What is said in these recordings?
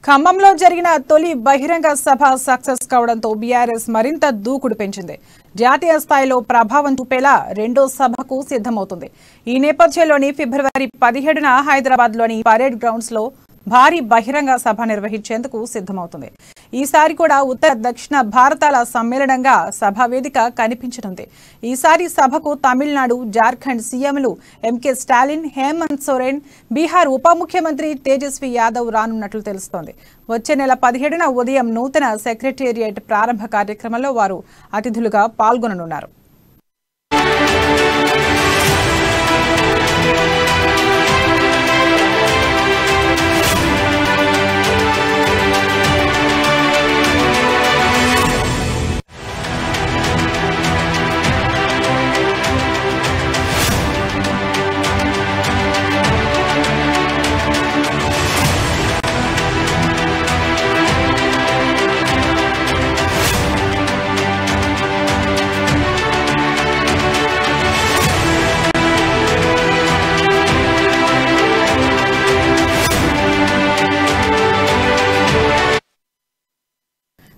ఖమ్మంలో జరిగిన తొలి బహిరంగ సభ సక్సెస్ కావడంతో బీఆర్ఎస్ మరింత దూకుడు పెంచింది. జాతీయ స్థాయిలో ప్రభావం చూపేలా రెండో సభకు సిద్ధమవుతుంది. ఈ నేపథ్యంలోని ఫిబ్రవరి 17న హైదరాబాద్లోని పరేడ్ గ్రౌండ్స్ లో భారీ బహిరంగ సభ నిర్వహించేందుకు సిద్ధమవుతుంది. ఈసారి కూడా ఉత్తర దక్షిణ భారతాల సమ్మేళనంగా సభా వేదిక కనిపించనుంది. ఈసారి సభకు తమిళనాడు, జార్ఖండ్ సీఎంలు ఎంకే స్టాలిన్, హేమంత్ సోరెన్, బీహార్ ఉప ముఖ్యమంత్రి తేజస్వి యాదవ్ రానున్నట్లు తెలుస్తోంది. వచ్చే నెల 17న ఉదయం నూతన సెక్రటేరియట్ ప్రారంభ కార్యక్రమంలో వారు అతిథులుగా పాల్గొననున్నారు.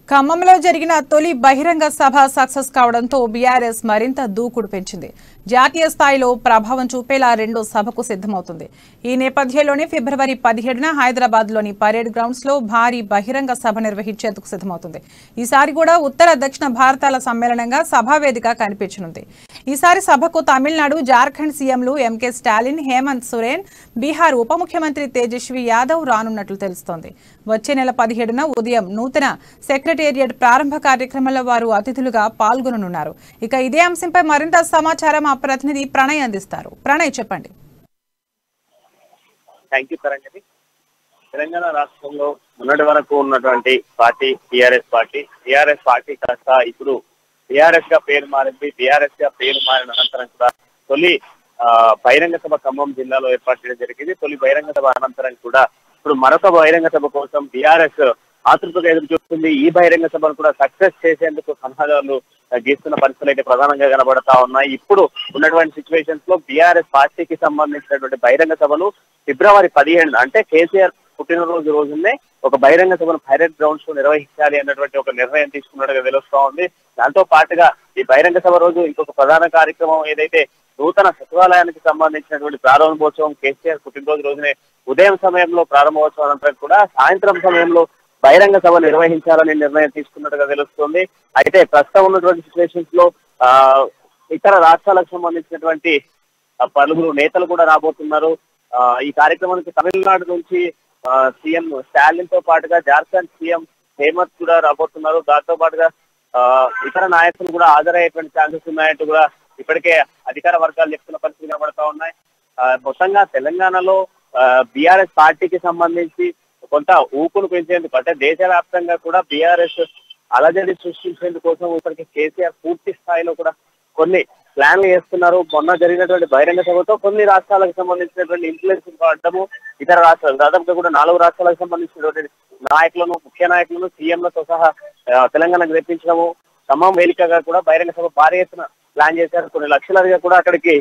ఖమ్మంలో జరిగిన తొలి బహిరంగ సభ సక్సెస్ కావడంతో బీఆర్ఎస్ మరింత దూకుడు పెంచింది. జాతీయ స్థాయిలో ప్రభావం చూపేలా రెండో సభకు సిద్ధమవుతుంది. ఈ నేపథ్యంలోనే ఫిబ్రవరి 17న హైదరాబాద్లోని పరేడ్ గ్రౌండ్స్ లో భారీ బహిరంగ సభ నిర్వహించేందుకు సిద్ధమవుతుంది. ఈసారి కూడా ఉత్తర దక్షిణ భారతాల సమ్మేళనంగా సభా వేదిక కనిపించనుంది. ఈసారి సభకు తమిళనాడు, జార్ఖండ్ సీఎంలు ఎంకే స్టాలిన్, హేమంత్ సోరెన్, బీహార్ ఉప ముఖ్యమంత్రి తేజస్వి యాదవ్ రానున్నట్లు తెలుస్తోంది. వచ్చే నెల 17న ఉదయం నూతన సెక్రటేరియట్ ప్రారంభ కార్యక్రమంలో వారు అతిథులుగా పాల్గొననున్నారు. ఇక ఇదే అంశంపై మరింత సమాచారం మా ప్రతినిధి ప్రణయ్ అందిస్తారు. ప్రణయ్, చెప్పండి. తెలంగాణ రాష్ట్రంలో మొన్నటి వరకు ఉన్నటువంటి పార్టీ టిఆర్ఎస్ పార్టీ కాస్త ఇప్పుడు టిఆర్ఎస్ గా పేరు మారింది. టిఆర్ఎస్ గా పేరు మారిన అనంతరం కూడా తొలి బహిరంగ సభ ఖమ్మం జిల్లాలో ఏర్పాటు చేయడం జరిగింది. తొలి బహిరంగ సభ అనంతరం కూడా ఇప్పుడు మరొక బహిరంగ సభ కోసం టిఆర్ఎస్ ఆతృతగా ఎదురు చూస్తుంది. ఈ బహిరంగ సభను కూడా సక్సెస్ చేసేందుకు సన్నాహాలు గీస్తున్న పరిస్థితులు అయితే ప్రధానంగా కనబడతా ఉన్నాయి. ఇప్పుడు ఉన్నటువంటి సిచ్యువేషన్స్ లో బీఆర్ఎస్ పార్టీకి సంబంధించినటువంటి బహిరంగ సభను ఫిబ్రవరి 17 అంటే కేసీఆర్ పుట్టినరోజు రోజునే ఒక బహిరంగ సభను పరేడ్ గ్రౌండ్స్ లో నిర్వహించాలి అన్నటువంటి ఒక నిర్ణయం తీసుకున్నట్టుగా తెలుస్తా ఉంది. దాంతో పాటుగా ఈ బహిరంగ సభ రోజు ఇంకొక ప్రధాన కార్యక్రమం ఏదైతే నూతన సచివాలయానికి సంబంధించినటువంటి ప్రారంభోత్సవం కేసీఆర్ పుట్టినరోజు రోజునే ఉదయం సమయంలో ప్రారంభోత్సవం అనంతరం కూడా సాయంత్రం సమయంలో బహిరంగ సభ నిర్వహించాలని నిర్ణయం తీసుకున్నట్టుగా తెలుస్తుంది. అయితే ప్రస్తుతం ఉన్నటువంటి సిచ్యువేషన్స్ లో ఇతర రాష్ట్రాలకు సంబంధించినటువంటి పలువురు నేతలు కూడా రాబోతున్నారు. ఈ కార్యక్రమానికి తమిళనాడు నుంచి సీఎం స్టాలిన్ తో పాటుగా జార్ఖండ్ సీఎం హేమంత్ కూడా రాబోతున్నారు. దాంతో పాటుగా ఇతర నాయకులు కూడా హాజరయ్యేటువంటి ఛాన్సెస్ ఉన్నాయంటూ కూడా ఇప్పటికే అధికార వర్గాలు చెప్తున్న పరిస్థితి కనబడతా ఉన్నాయి. మొత్తంగా తెలంగాణలో బీఆర్ఎస్ పార్టీకి సంబంధించి కొంత ఊపును పెంచేందుకు అంటే దేశవ్యాప్తంగా కూడా బీఆర్ఎస్ అలజడి సృష్టించేందుకోసం ఇప్పటికీ కేసీఆర్ పూర్తి స్థాయిలో కూడా కొన్ని ప్లాన్లు చేస్తున్నారు. మొన్న జరిగినటువంటి బహిరంగ సభతో కొన్ని రాష్ట్రాలకు సంబంధించినటువంటి ఇన్ఫ్లుయెన్స్ పడడము, ఇతర రాష్ట్రాలు దాదాపుగా కూడా 4 రాష్ట్రాలకు సంబంధించినటువంటి నాయకులను, ముఖ్య నాయకులను, సీఎంలతో సహా తెలంగాణకు తెప్పించడము, ఖమ్మం వేదికగా కూడా బహిరంగ సభ భారీ ఎత్తున ప్లాన్ చేశారు. కొన్ని లక్షలుగా కూడా అక్కడికి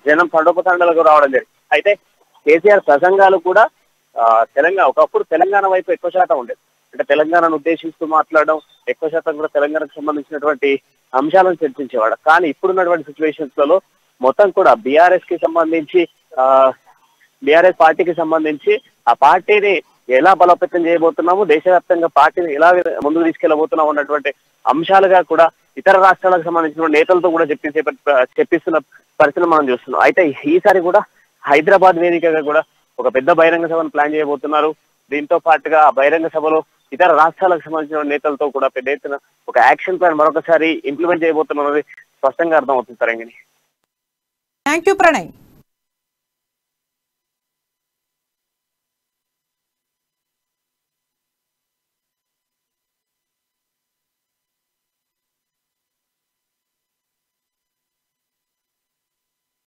జనం తండోపతండాలకు రావడం జరిగింది. అయితే కేసీఆర్ ప్రసంగాలు కూడా ఒకప్పుడు తెలంగాణ వైపు ఎక్కువ శాతం ఉండేది. అంటే తెలంగాణను ఉద్దేశిస్తూ మాట్లాడడం, ఎక్కువ శాతం కూడా తెలంగాణకు సంబంధించినటువంటి అంశాలను చర్చించేవాడు. కానీ ఇప్పుడున్నటువంటి సిచ్యువేషన్స్ లలో మొత్తం కూడా బీఆర్ఎస్ పార్టీకి సంబంధించి ఆ పార్టీని ఎలా బలోపేతం చేయబోతున్నాము, దేశవ్యాప్తంగా పార్టీని ఎలా ముందుకు తీసుకెళ్లబోతున్నాము అన్నటువంటి అంశాలుగా కూడా ఇతర రాష్ట్రాలకు సంబంధించిన నేతలతో కూడా చెప్పిస్తున్న పరిస్థితులు మనం చూస్తున్నాం. అయితే ఈసారి కూడా హైదరాబాద్ వేదికగా కూడా ఒక పెద్ద బహిరంగ సభను ప్లాన్ చేయబోతున్నారు. దీంతో పాటుగా బహిరంగ సభలో ఇతర రాష్ట్రాలకు సంబంధించిన నేతలతో కూడా పెద్ద ఎత్తున ఒక యాక్షన్ ప్లాన్ మరొకసారి ఇంప్లిమెంట్ చేయబోతున్నది స్పష్టంగా అర్థమవుతుంది. తరంగిణి, థ్యాంక్ యూ ప్రణయ్.